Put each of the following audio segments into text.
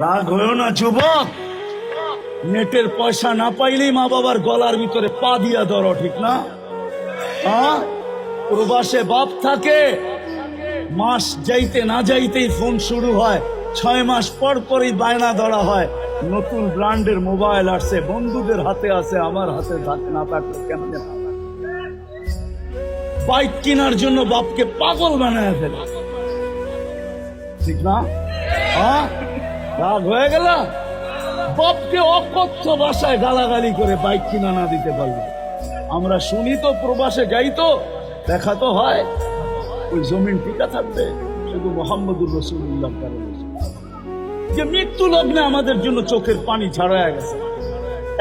রাগ হয়েও না যুবক, নেটের পয়সা না পাইলেই মা বাবার গলার ভিতরে পা দিয়া ধরো, ঠিক না? হ্যাঁ, প্রবাসে বাপ থাকে, মাস যাইতে না যাইতেই ফোন শুরু হয়, 6 মাস পর পরই বায়না ধরা হয়, নতুন ব্র্যান্ডের মোবাইল আসছে, বন্ধুদের হাতে আছে, আমার হাতে না থাকলে কেমনে? বাইক কেনার জন্য বাপকে পাগল বানায় ফেলে, ঠিক না? হ্যাঁ, রাগ হয়ে গেল, বাপকে অকথ্য ভাষায় গালাগালি করে বাইক কিনা না দিতে পারবে। আমরা শুনি তো, প্রবাসে যাই তো, দেখা তো হয়, ওই জমিন টিকা থাকবে শুধু মোহাম্মদুর রাসূলুল্লাহ যে মৃত্যু লগ্নে আমাদের জন্য চোখের পানি ছাড়ায় গেছে,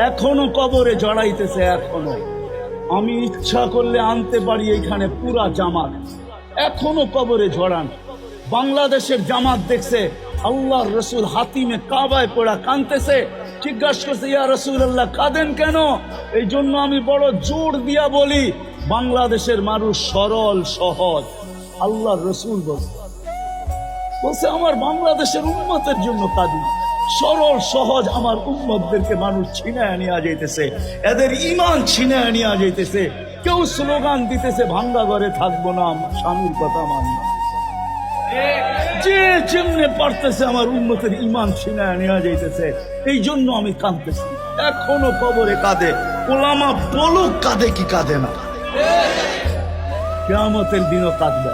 এখনো কবরে জড়াইতেছে। এখনো আমি ইচ্ছা করলে আনতে পারি এইখানে পুরা জামাত, এখনো কবরে ঝড়ান। বাংলাদেশের জামাত দেখছে আল্লাহর রসুল হাতিমে কাবায় পড়া কাঁদতেছে, জিজ্ঞাসা করছে, ইয়া রাসূলুল্লাহ কাঁদেন কেন? এই জন্য আমি বড় জোর দিয়া বলি, বাংলাদেশের মানুষ সরল সহজ। আল্লাহর রসুল বলছে আমার বাংলাদেশের উম্মতের জন্য কাঁদি, সরল সহজ আমার উম্মতদেরকে মানুষ ছিনায় নিয়ে যাইতেছে, এদের ঈমান ছিনায় নিয়ে যাইতেছে। কেউ স্লোগান দিতেছে ভাঙ্গা ঘরে থাকবো না, স্বামীর কথা মানব, যে যেমনে পারতেছে আমার উম্মতের ঈমান ছিনায় নিয়ে যাইতেছে। এই জন্য আমি কাঁদতেছি, এখনো কবরে কাঁদে। ওলামা বলুক কাঁদে কি কাঁদে না, কিয়ামতের দিনও কাঁদবে।